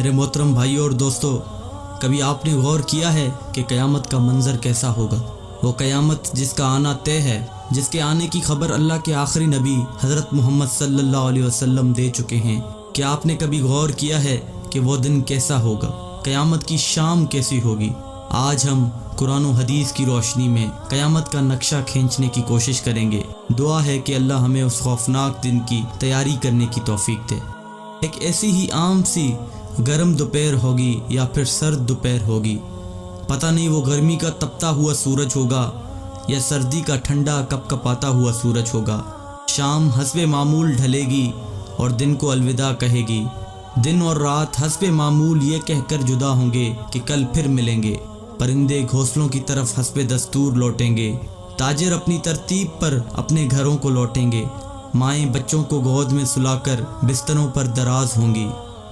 میرے محترم بھائیوں اور دوستوں، کبھی آپ نے غور کیا ہے کہ قیامت کا منظر کیسا ہوگا؟ وہ قیامت جس کا آنا طے ہے، جس کے آنے کی خبر اللہ کے آخری نبی حضرت محمد صلی اللہ علیہ وسلم دے چکے ہیں۔ کیا آپ نے کبھی غور کیا ہے کہ وہ دن کیسا ہوگا؟ قیامت کی شام کیسی ہوگی؟ آج ہم قرآن و حدیث کی روشنی میں قیامت کا نقشہ کھینچنے کی کوشش کریں گے۔ دعا ہے کہ اللہ ہمیں اس خوفناک دن کی تیاری کرنے کی توفیق دے۔ ایک ایسی ہی عام سی گرم دوپہر ہوگی یا پھر سرد دوپہر ہوگی، پتہ نہیں وہ گرمی کا تپتا ہوا سورج ہوگا یا سردی کا ٹھنڈا کپ کپاتا ہوا سورج ہوگا۔ شام حسب معمول ڈھلے گی اور دن کو الوداع کہے گی۔ دن اور رات حسب معمول یہ کہہ کر جدا ہوں گے کہ کل پھر ملیں گے۔ پرندے گھونسلوں کی طرف حسب دستور لوٹیں گے۔ تاجر اپنی ترتیب پر اپنے گھروں کو لوٹیں گے۔ مائیں بچوں کو گود میں سلا کر بستروں پر دراز ہوں گی۔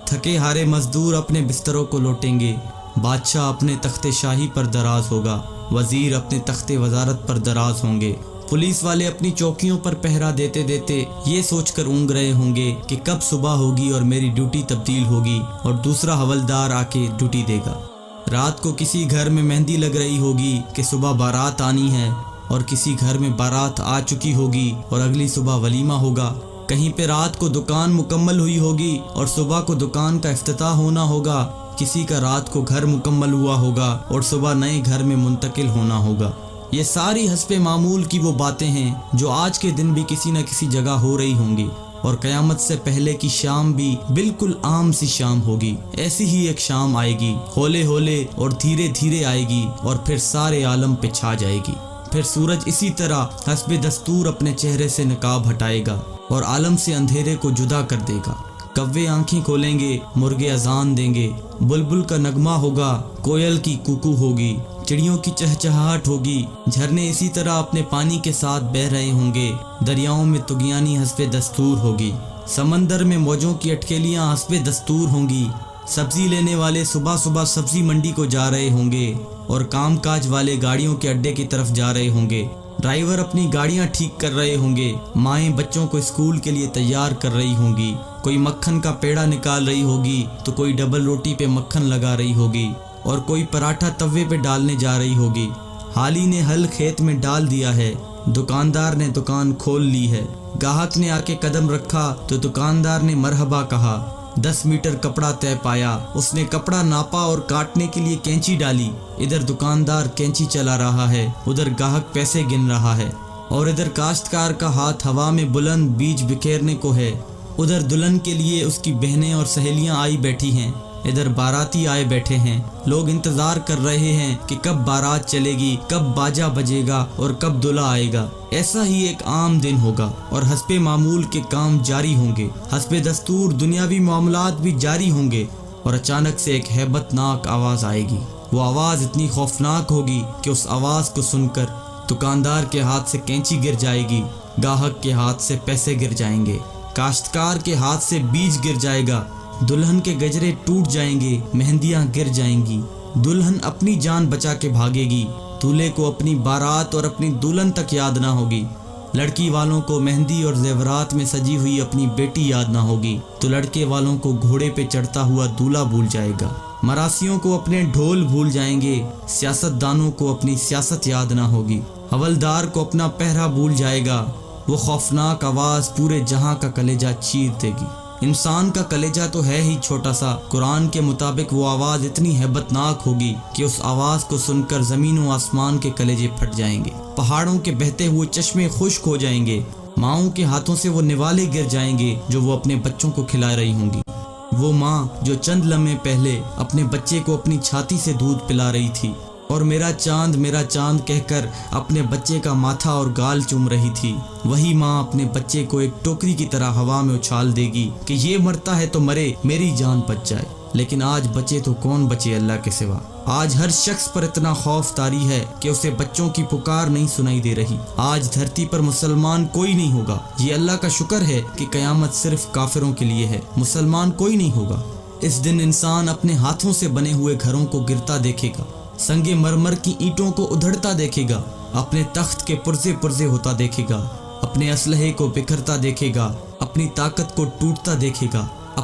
تھکے ہارے مزدور اپنے بستروں کو لوٹیں گے۔ بادشاہ اپنے تخت شاہی پر دراز ہوگا۔ وزیر اپنے تخت وزارت پر دراز ہوں گے۔ پولیس والے اپنی چوکیوں پر پہرا دیتے دیتے یہ سوچ کر اونگ رہے ہوں گے کہ کب صبح ہوگی اور میری ڈیوٹی تبدیل ہوگی اور دوسرا حوالدار آ کے ڈیوٹی دے گا۔ رات کو کسی گھر میں مہندی لگ رہی ہوگی کہ صبح بارات آنی ہے، اور کسی گھر میں بارات آ چکی ہوگی اور اگلی صبح ولیمہ ہوگا۔ کہیں پہ رات کو دکان مکمل ہوئی ہوگی اور صبح کو دکان کا افتتاح ہونا ہوگا۔ کسی کا رات کو گھر مکمل ہوا ہوگا اور صبح نئے گھر میں منتقل ہونا ہوگا۔ یہ ساری حسب معمول کی وہ باتیں ہیں جو آج کے دن بھی کسی نہ کسی جگہ ہو رہی ہوں گی، اور قیامت سے پہلے کی شام بھی بالکل عام سی شام ہوگی۔ ایسی ہی ایک شام آئے گی، ہولے ہولے اور دھیرے دھیرے آئے گی اور پھر سارے عالم پہ چھا جائے گی۔ پھر سورج اسی طرح حسب دستور اپنے چہرے سے نقاب ہٹائے گا اور عالم سے اندھیرے کو جدا کر دے گا۔ کوے آنکھیں کھولیں گے، مرغے اذان دیں گے، بلبل کا نغمہ ہوگا، کوئل کی کوکو ہوگی، چڑیوں کی چہچہاہٹ ہوگی، جھرنے اسی طرح اپنے پانی کے ساتھ بہہ رہے ہوں گے، دریاؤں میں طغیانی حسب دستور ہوگی، سمندر میں موجوں کی اٹکیلیاں حسب دستور ہوں گی، سبزی لینے والے صبح صبح سبزی منڈی کو جا رہے ہوں گے اور کام کاج والے گاڑیوں کے اڈے کی طرف جا رہے ہوں گے، ڈرائیور اپنی گاڑیاں ٹھیک کر رہے ہوں گے، مائیں بچوں کو اسکول کے لیے تیار کر رہی ہوں گی، کوئی مکھن کا پیڑا نکال رہی ہوگی تو کوئی ڈبل روٹی پہ مکھن لگا رہی ہوگی اور کوئی پراٹھا توے پہ ڈالنے جا رہی ہوگی۔ حالی نے ہل کھیت میں ڈال دیا ہے، دکاندار نے دکان کھول لی ہے، گاہک نے آ کے قدم رکھا تو دکاندار نے مرحبا کہا۔ 10 میٹر کپڑا طے پایا، اس نے کپڑا ناپا اور کاٹنے کے لیے کینچی ڈالی۔ ادھر دکاندار کینچی چلا رہا ہے، ادھر گاہک پیسے گن رہا ہے، اور ادھر کاشتکار کا ہاتھ ہوا میں بلند بیج بکھیرنے کو ہے۔ ادھر دلہن کے لیے اس کی بہنیں اور سہیلیاں آئی بیٹھی ہیں، ادھر باراتی آئے بیٹھے ہیں۔ لوگ انتظار کر رہے ہیں کہ کب بارات چلے گی، کب باجا بجے گا اور کب دلہا آئے گا۔ ایسا ہی ایک عام دن ہوگا اور حسب معمول کے کام جاری ہوں گے، حسب دستور دنیاوی معاملات بھی جاری ہوں گے، اور اچانک سے ایک ہیبت ناک آواز آئے گی۔ وہ آواز اتنی خوفناک ہوگی کہ اس آواز کو سن کر دکاندار کے ہاتھ سے کینچی گر جائے گی، گاہک کے ہاتھ سے پیسے گر جائیں گے، کاشتکار کے ہاتھ سے بیج گر جائے گا، دلہن کے گجرے ٹوٹ جائیں گے، مہندیاں گر جائیں گی، دلہن اپنی جان بچا کے بھاگے گی، دولہے کو اپنی بارات اور اپنی دلہن تک یاد نہ ہوگی، لڑکی والوں کو مہندی اور زیورات میں سجی ہوئی اپنی بیٹی یاد نہ ہوگی تو لڑکے والوں کو گھوڑے پہ چڑھتا ہوا دولہا بھول جائے گا، مراسیوں کو اپنے ڈھول بھول جائیں گے، سیاست دانوں کو اپنی سیاست یاد نہ ہوگی، حوالدار کو اپنا پہرا بھول جائے گا۔ وہ خوفناک آواز پورے جہاں کا کلیجہ چیر دے گی۔ انسان کا کلیجہ تو ہے ہی چھوٹا سا، قرآن کے مطابق وہ آواز اتنی ہیبت ناک ہوگی کہ اس آواز کو سن کر زمین و آسمان کے کلیجے پھٹ جائیں گے، پہاڑوں کے بہتے ہوئے چشمے خشک ہو جائیں گے، ماؤں کے ہاتھوں سے وہ نوالے گر جائیں گے جو وہ اپنے بچوں کو کھلا رہی ہوں گی۔ وہ ماں جو چند لمحے پہلے اپنے بچے کو اپنی چھاتی سے دودھ پلا رہی تھی اور میرا چاند کہہ کر اپنے بچے کا ماتھا اور گال چوم رہی تھی، وہی ماں اپنے بچے کو ایک ٹوکری کی طرح ہوا میں اچھال دے گی کہ یہ مرتا ہے تو مرے، میری جان بچ جائے۔ لیکن آج بچے تو کون بچے اللہ کے سوا؟ آج ہر شخص پر اتنا خوف طاری ہے کہ اسے بچوں کی پکار نہیں سنائی دے رہی۔ آج دھرتی پر مسلمان کوئی نہیں ہوگا۔ یہ اللہ کا شکر ہے کہ قیامت صرف کافروں کے لیے ہے، مسلمان کوئی نہیں ہوگا۔ اس دن انسان اپنے ہاتھوں سے بنے ہوئے گھروں کو گرتا دیکھے گا، سنگ مرمر کی اینٹوں کو ادھڑتا دیکھے گا، اپنے تخت کے پرزے پرزے ہوتا دیکھے گا، اپنے اسلحے کو بکھرتا دیکھے گا، اپنی طاقت کو ٹوٹتا دیکھے گا،